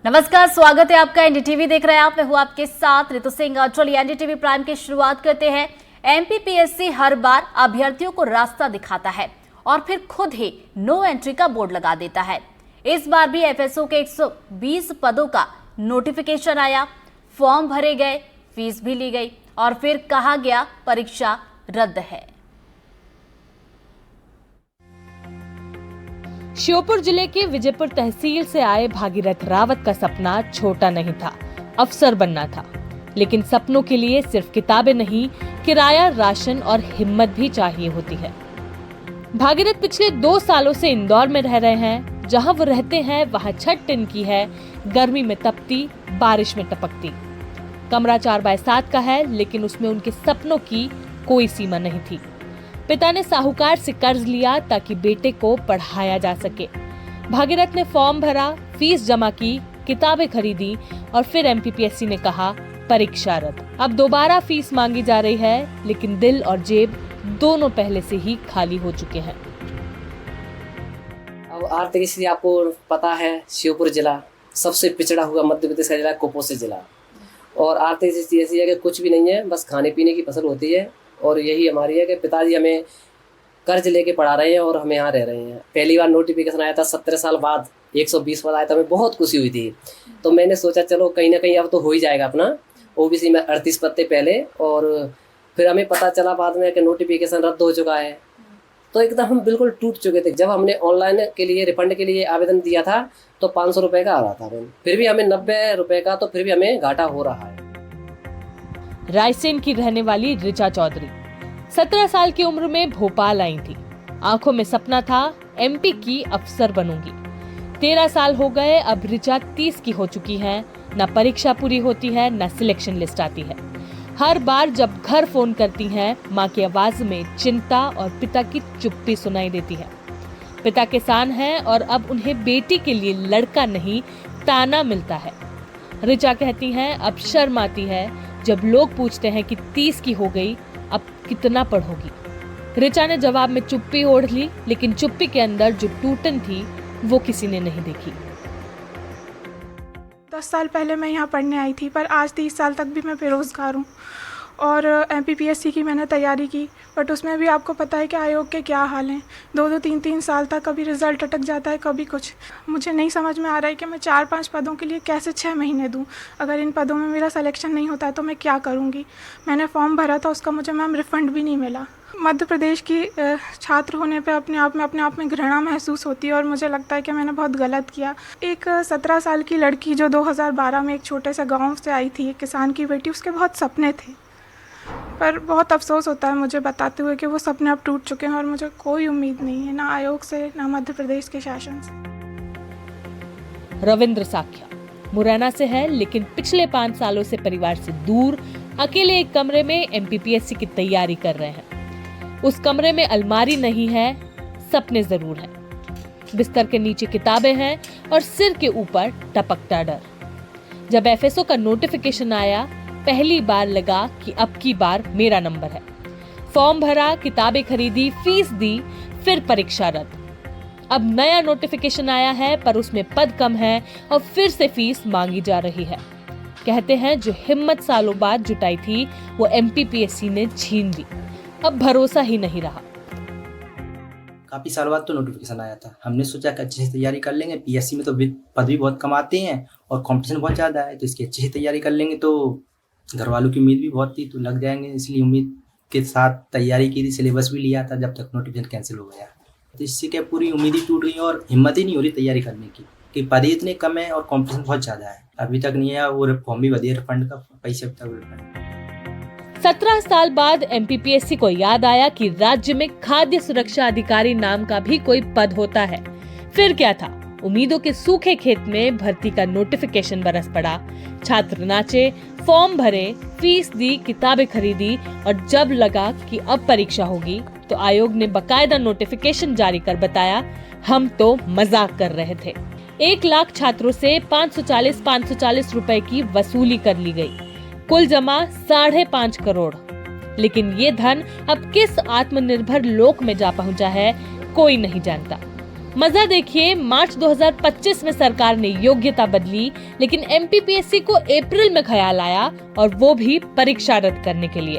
नमस्कार, स्वागत है आपका। एनडीटीवी देख रहे हैं आप। मैं हूं आपके साथ ऋतु सिंह। चलिए एनडीटीवी प्राइम की शुरुआत करते हैं। एमपीपीएससी हर बार अभ्यर्थियों को रास्ता दिखाता है और फिर खुद ही नो एंट्री का बोर्ड लगा देता है। इस बार भी एफएसओ के 120 पदों का नोटिफिकेशन आया, फॉर्म भरे गए, फीस भी ली गई और फिर कहा गया परीक्षा रद्द है। श्योपुर जिले के विजयपुर तहसील से आए भागीरथ रावत का सपना छोटा नहीं था, अफसर बनना था। लेकिन सपनों के लिए सिर्फ किताबें नहीं, किराया, राशन और हिम्मत भी चाहिए होती है। भागीरथ पिछले 2 सालों से इंदौर में रह रहे हैं। जहां वो रहते हैं वहां छत टिन की है, गर्मी में तपती, बारिश में टपकती। कमरा 4x7 का है, लेकिन उसमें उनके सपनों की कोई सीमा नहीं थी। पिता ने साहूकार से कर्ज लिया ताकि बेटे को पढ़ाया जा सके। भागीरथ ने फॉर्म भरा, फीस जमा की, किताबें खरीदी और फिर एमपीपीएससी ने कहा परीक्षा रद्द। अब दोबारा फीस मांगी जा रही है, लेकिन दिल और जेब दोनों पहले से ही खाली हो चुके हैं। अब आर्थिक स्थिति आपको पता है, श्योपुर जिला सबसे पिछड़ा हुआ मध्य प्रदेश का जिला, कुपोषित जिला। और आर्थिक स्थिति ऐसी है कि कुछ भी नहीं है, बस खाने पीने की फसल होती है। और यही हमारी है कि पिताजी हमें कर्ज लेके पढ़ा रहे हैं और हम यहाँ रह रहे हैं। पहली बार नोटिफिकेशन आया था 17 साल बाद, 120 पद आया था, हमें बहुत खुशी हुई थी। तो मैंने सोचा चलो कहीं ना कहीं अब तो हो ही जाएगा अपना। ओबीसी में 38 पद थे पहले, और फिर हमें पता चला बाद में कि नोटिफिकेशन रद्द हो चुका है। तो एकदम हम बिल्कुल टूट चुके थे। जब हमने ऑनलाइन के लिए रिफंड के लिए आवेदन दिया था तो 500 रुपये का आ रहा था, फिर भी हमें 90 रुपये का, तो फिर भी हमें घाटा हो रहा है। रायसेन की रहने वाली ऋचा चौधरी 17 साल की उम्र में भोपाल आई थी। आंखों में सपना था एमपी की अफसर बनूंगी। 13 साल हो गए, अब ऋचा 30 की हो चुकी हैं। न परीक्षा पूरी होती है, न सिलेक्शन लिस्ट आती है। हर बार जब घर फोन करती हैं, माँ की आवाज में चिंता और पिता की चुप्पी सुनाई देती है। पिता किसान हैं और अब उन्हें बेटी के लिए लड़का नहीं, ताना मिलता है। ऋचा कहती हैं अब शर्म आती है जब लोग पूछते हैं कि 30 की हो गई, अब कितना पढ़ोगी। ऋचा ने जवाब में चुप्पी ओढ़ ली, लेकिन चुप्पी के अंदर जो टूटन थी वो किसी ने नहीं देखी। 10 साल पहले मैं यहाँ पढ़ने आई थी, पर आज 30 साल तक भी मैं बेरोज़गार हूँ। और एमपीपीएससी की मैंने तैयारी की, बट उसमें भी आपको पता है कि आयोग के क्या हाल हैं। 2-2, 3-3 साल तक कभी रिज़ल्ट अटक जाता है, कभी कुछ। मुझे नहीं समझ में आ रहा है कि मैं 4-5 पदों के लिए कैसे 6 महीने दूँ। अगर इन पदों में मेरा सिलेक्शन नहीं होता है तो मैं क्या करूँगी। मैंने फॉर्म भरा था, उसका मुझे मैम रिफ़ंड भी नहीं मिला। मध्य प्रदेश की छात्र होने पे अपने आप में घृणा महसूस होती है और मुझे लगता है कि मैंने बहुत गलत किया। एक 17 साल की लड़की जो 2012 में एक छोटे से गांव से आई थी, एक किसान की बेटी, उसके बहुत सपने थे, पर बहुत अफसोस होता है मुझे बताते हुए कि वो सपने अब टूट चुके हैं और मुझे कोई उम्मीद नहीं है, ना आयोग से, ना मध्य प्रदेश के शासन से। रविंद्र साख्या मुरैना से है, लेकिन पिछले 5 सालों से परिवार से दूर अकेले एक कमरे में एमपीपीएससी की तैयारी कर रहे हैं। उस कमरे में अलमारी नहीं है, सपने जरूर हैं। बिस्तर के नीचे किताबें हैं और सिर के ऊपर टपकता डर। जब एफएसओ का नोटिफिकेशन आया, पहली बार लगा कि अब की बार मेरा नंबर है। फॉर्म भरा, किताबें खरीदी, फीस दी, फिर परीक्षा रद्द। अब नया नोटिफिकेशन आया है, पर उसमें पद कम है और फिर से फीस मांगी जा रही है। कहते हैं जो हिम्मत सालों बाद जुटाई थी वो एमपीपीएससी ने छीन ली। अब भरोसा ही नहीं रहा। काफ़ी साल बाद तो नोटिफिकेशन आया था। हमने सोचा कि अच्छे से तैयारी कर लेंगे, पीएससी में तो पद भी बहुत कम आते हैं और कंपटीशन बहुत ज़्यादा है, तो इसकी अच्छे से तैयारी कर लेंगे। तो घर वालों की उम्मीद भी बहुत थी, तो लग जाएंगे, इसलिए उम्मीद के साथ तैयारी की थी। सिलेबस भी लिया था जब तक नोटिफिकेशन कैंसिल हो गया। तो इससे क्या पूरी उम्मीद ही टूट गई और हिम्मत ही नहीं हो रही तैयारी करने की, कि पद ही इतने कम है और कॉम्पिटिशन बहुत ज़्यादा है। अभी तक नहीं है, और फॉर्म भी बढ़िया, रिफंड का पैसे अब तक रिफंड। 17 साल बाद एमपीपीएससी को याद आया कि राज्य में खाद्य सुरक्षा अधिकारी नाम का भी कोई पद होता है। फिर क्या था, उम्मीदों के सूखे खेत में भर्ती का नोटिफिकेशन बरस पड़ा। छात्र नाचे, फॉर्म भरे, फीस दी, किताबें खरीदी और जब लगा कि अब परीक्षा होगी तो आयोग ने बकायदा नोटिफिकेशन जारी कर बताया हम तो मजाक कर रहे थे। 1 लाख छात्रों से 540 रुपए की वसूली कर ली गई। कुल जमा 5.5 करोड़। लेकिन ये धन अब किस आत्मनिर्भर लोक में जा पहुंचा है कोई नहीं जानता। मजा देखिए, मार्च 2025 में सरकार ने योग्यता बदली, लेकिन एमपीपीएससी को अप्रैल में ख्याल आया और वो भी परीक्षा रद्द करने के लिए।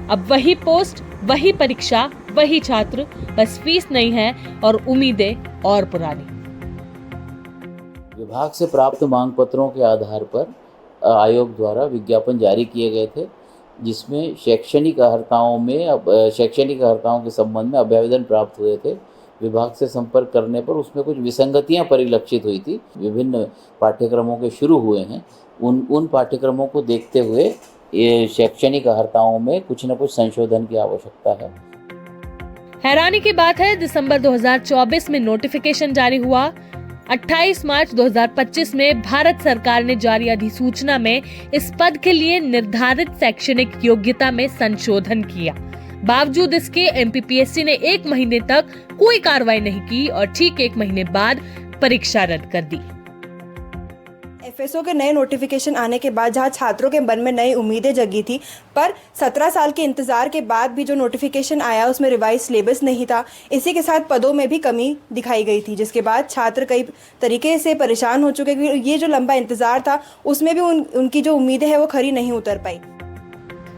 अब वही पोस्ट, वही परीक्षा, वही छात्र, बस फीस नहीं है और उम्मीदें और पुरानी। विभाग से प्राप्त मांग पत्रों के आधार पर आयोग द्वारा विज्ञापन जारी किए गए थे, जिसमें शैक्षणिक अर्हताओं के संबंध में अभ्यावेदन प्राप्त हुए थे। विभाग से संपर्क करने पर उसमें कुछ विसंगतियां परिलक्षित हुई थी। विभिन्न पाठ्यक्रमों के शुरू हुए हैं, उन पाठ्यक्रमों को देखते हुए ये शैक्षणिक अर्हताओं में कुछ न कुछ संशोधन की आवश्यकता है। हैरानी की बात है, दिसंबर 2024 में नोटिफिकेशन जारी हुआ। 28 मार्च 2025 में भारत सरकार ने जारी अधिसूचना में इस पद के लिए निर्धारित शैक्षणिक योग्यता में संशोधन किया। बावजूद इसके एमपीपीएससी ने 1 महीने तक कोई कार्रवाई नहीं की और ठीक 1 महीने बाद परीक्षा रद्द कर दी। एफएसओ के नए नोटिफिकेशन आने के बाद जहां छात्रों के मन में नई उम्मीदें जगी थी, पर 17 साल के इंतजार के बाद भी जो नोटिफिकेशन आया उसमें रिवाइज सिलेबस नहीं था। इसी के साथ पदों में भी कमी दिखाई गई थी, जिसके बाद छात्र कई तरीके से परेशान हो चुके कि ये जो लंबा इंतजार था उसमें भी उनकी जो उम्मीदें हैं वो खरी नहीं उतर पाई।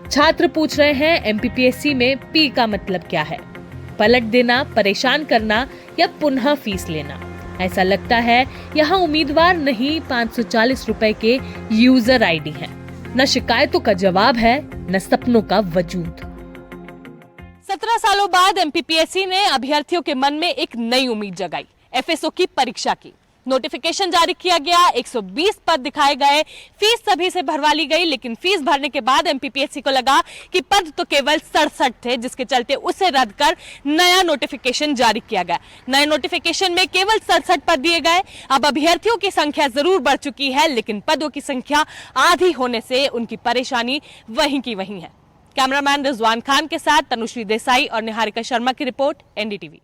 छात्र पूछ रहे हैं, एमपीपीएससी में पी का मतलब क्या है? पलट देना, परेशान करना या पुनः फीस लेना? ऐसा लगता है यहाँ उम्मीदवार नहीं, 540 रुपए के यूजर आईडी हैं। न शिकायतों का जवाब है, न सपनों का वजूद। 17 सालों बाद एमपीपीएससी ने अभ्यर्थियों के मन में एक नई उम्मीद जगाई, एफएसओ की परीक्षा की। नोटिफिकेशन जारी किया गया, 120 पद दिखाए गए, फीस सभी से भरवा ली गई, लेकिन फीस भरने के बाद एमपीपीएससी को लगा कि पद तो केवल 67 थे, जिसके चलते उसे रद्द कर नया नोटिफिकेशन जारी किया गया। नए नोटिफिकेशन में केवल 67 पद दिए गए। अब अभ्यर्थियों की संख्या जरूर बढ़ चुकी है, लेकिन पदों की संख्या आधी होने से उनकी परेशानी वहीं की वहीं है। कैमरामैन रिजवान खान के साथ तनुश्री देसाई और निहारिका शर्मा की रिपोर्ट, एनडीटीवी।